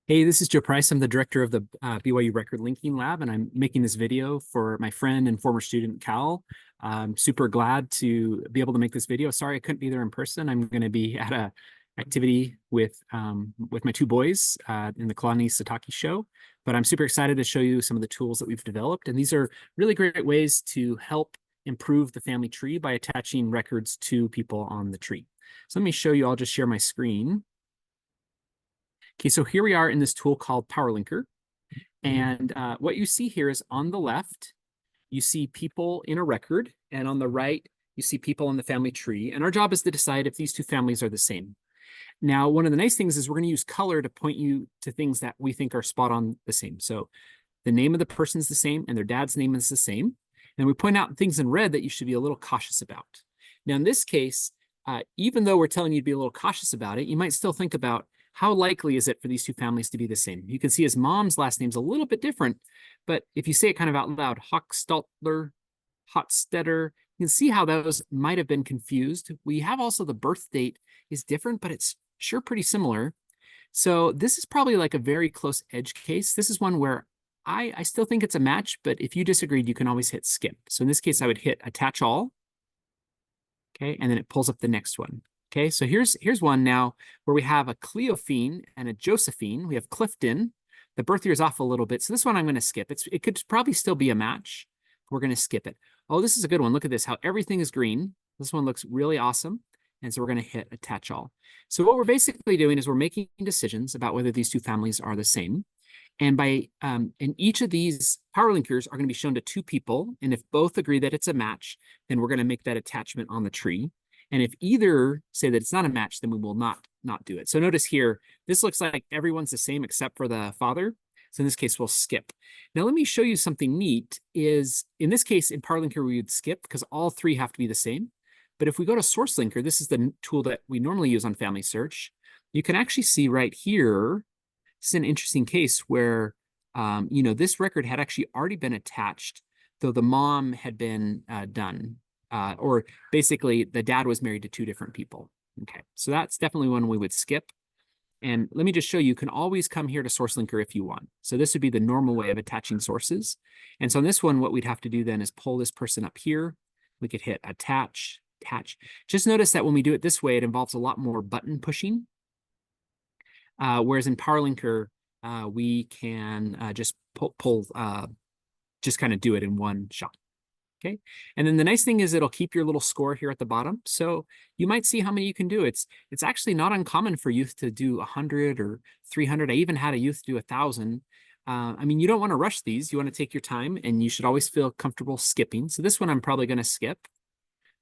Hey, this is Joe Price. I'm the director of the BYU Record Linking Lab, and I'm making this video for my friend and former student, Cal. I'm super glad to be able to make this video. Sorry I couldn't be there in person. I'm going to be at a activity with my two boys in the Kalani Satake show, but I'm super excited to show you some of the tools that we've developed. And these are really great ways to help improve the family tree by attaching records to people on the tree. So let me show you. I'll just share my screen. Okay, so here we are in this tool called PowerLinker. And what you see here is on the left, you see people in a record, and on the right, you see people on the family tree. And our job is to decide if these two families are the same. Now, one of the nice things is we're going to use color to point you to things that we think are spot on the same. So the name of the person's the same, and their dad's name is the same. And we point out things in red that you should be a little cautious about. Now, in this case, even though we're telling you to be a little cautious about it, you might still think about how likely is it for these two families to be the same? You can see his mom's last name's a little bit different, but if you say it kind of out loud, Hochstaltler, Hotstetter, you can see how those might have been confused. We have also the birth date is different, but it's sure pretty similar. So this is probably like a very close edge case. This is one where I still think it's a match, but if you disagreed, you can always hit skip. So in this case, I would hit attach all. Okay, and then it pulls up the next one. Okay, so here's one now where we have a Cleophene and a Josephine. We have Clifton. The birth year is off a little bit, so this one I'm going to skip. It could probably still be a match. We're going to skip it. Oh, this is a good one. Look at this, how everything is green. This one looks really awesome. And so we're going to hit attach all. So what we're basically doing is we're making decisions about whether these two families are the same. And by and each of these power linkers are going to be shown to two people. And if both agree that it's a match, then we're going to make that attachment on the tree. And if either say that it's not a match, then we will not do it. So notice here, this looks like everyone's the same except for the father. So in this case, we'll skip. Now, let me show you something neat is in this case, in PowerLinker, we would skip because all three have to be the same. But if we go to SourceLinker, this is the tool that we normally use on Family Search. You can actually see right here, this is an interesting case where, this record had actually already been attached, though the mom had been done. Or basically, the dad was married to two different people. Okay, so that's definitely one we would skip. And let me just show you, you can always come here to SourceLinker if you want. So this would be the normal way of attaching sources. And so on this one, what we'd have to do then is pull this person up here. We could hit attach. Just notice that when we do it this way, it involves a lot more button pushing. Whereas in PowerLinker, we can just just kind of do it in one shot. Okay, and then the nice thing is it'll keep your little score here at the bottom. So you might see how many you can do. It's actually not uncommon for youth to do 100 or 300. I even had a youth do 1,000. I mean, you don't want to rush these. You want to take your time, and you should always feel comfortable skipping. So this one I'm probably going to skip.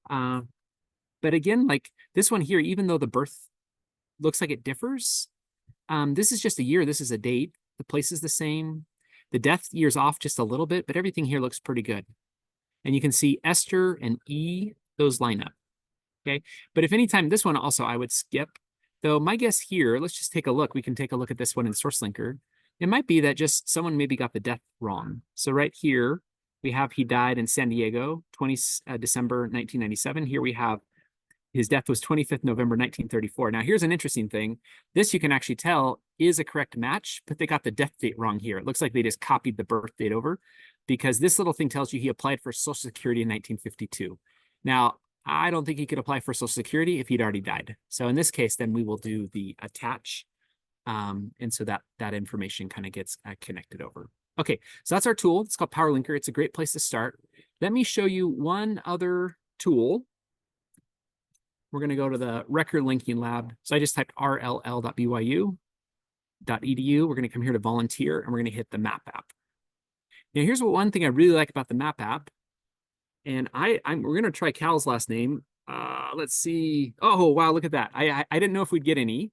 But again, like this one here, even though the birth looks like it differs, this is just a year. This is a date. The place is the same. The death year's off just a little bit, but everything here looks pretty good. And you can see Esther and E, those line up. Okay, but if anytime this one also I would skip, though my guess here, let's just take a look. We can take a look at this one in SourceLinker. It might be that just someone maybe got the death wrong. So right here, we have he died in San Diego, 20 December 1997. Here we have his death was 25th November 1934. Now here's an interesting thing. This you can actually tell is a correct match, but they got the death date wrong here. It looks like they just copied the birth date over because this little thing tells you he applied for Social Security in 1952. Now, I don't think he could apply for Social Security if he'd already died. So in this case, then we will do the attach. And so that information kind of gets connected over. Okay, so that's our tool. It's called PowerLinker. It's a great place to start. Let me show you one other tool. We're going to go to the record linking lab. So I just typed rll.byu.edu. We're going to come here to volunteer, and we're going to hit the map app. Now, here's one thing I really like about the map app. And we're going to try Cal's last name. Let's see. Oh, wow, look at that. I didn't know if we'd get any,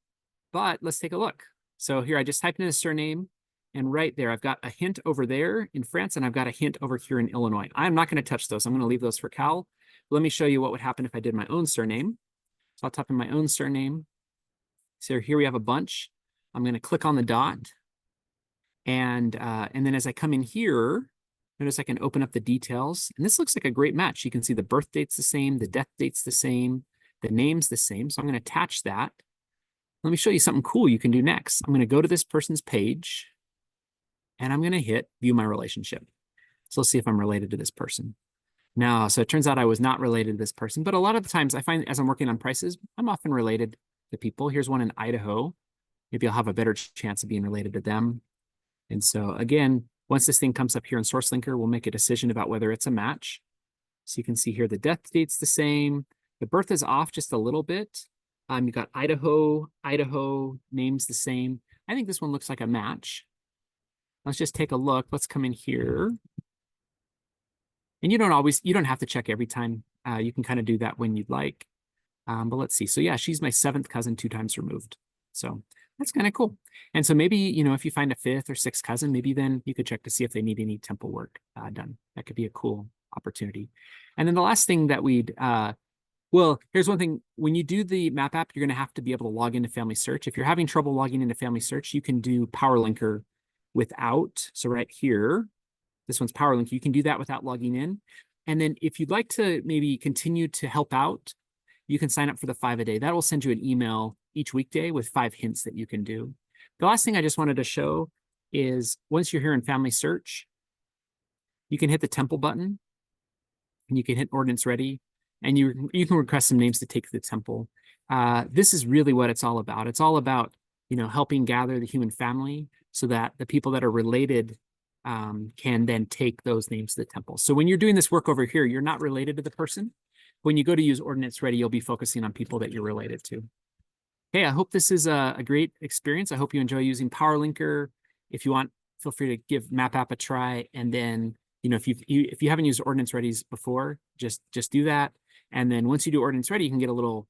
but let's take a look. So here I just typed in his surname, and right there, I've got a hint over there in France, and I've got a hint over here in Illinois. I'm not going to touch those. I'm going to leave those for Cal. Let me show you what would happen if I did my own surname. So I'll type in my own surname. So here we have a bunch. I'm going to click on the dot. And then as I come in here, notice I can open up the details. And this looks like a great match. You can see the birth date's the same, the death date's the same, the name's the same. So I'm going to attach that. Let me show you something cool you can do next. I'm going to go to this person's page and I'm going to hit view my relationship. So let's see if I'm related to this person. No, so it turns out I was not related to this person, but a lot of the times I find as I'm working on prices, I'm often related to people. Here's one in Idaho. Maybe I'll have a better chance of being related to them. And so again, once this thing comes up here in Source Linker, we'll make a decision about whether it's a match. So you can see here the death date's the same. The birth is off just a little bit. You got Idaho, name's the same. I think this one looks like a match. Let's just take a look. Let's come in here. And you don't have to check every time. You can kind of do that when you'd like. But let's see. So yeah, she's my 7th cousin 2 times removed. So that's kind of cool. And so maybe, if you find a 5th or 6th cousin, maybe then you could check to see if they need any temple work done. That could be a cool opportunity. And then the last thing that well, here's one thing. When you do the map app, you're going to have to be able to log into Family Search. If you're having trouble logging into Family Search, you can do Power Linker without. So right here, this one's Power Linker. You can do that without logging in. And then if you'd like to maybe continue to help out, you can sign up for the 5 a day. That will send you an email each weekday with 5 hints that you can do. The last thing I just wanted to show is once you're here in Family Search, you can hit the temple button and you can hit Ordinance Ready, and you can request some names to take to the temple. This is really what it's all about. It's all about, helping gather the human family so that the people that are related can then take those names to the temple. So when you're doing this work over here, you're not related to the person. When you go to use Ordinance Ready, you'll be focusing on people that you're related to. Hey, I hope this is a great experience. I hope you enjoy using Power Linker. If you want, feel free to give Map App a try. And then, if you haven't used Ordinance Readies before, just do that. And then once you do Ordinance Ready, you can get a little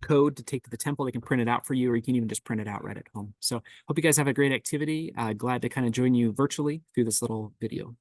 code to take to the temple. They can print it out for you, or you can even just print it out right at home. So hope you guys have a great activity. Glad to kind of join you virtually through this little video.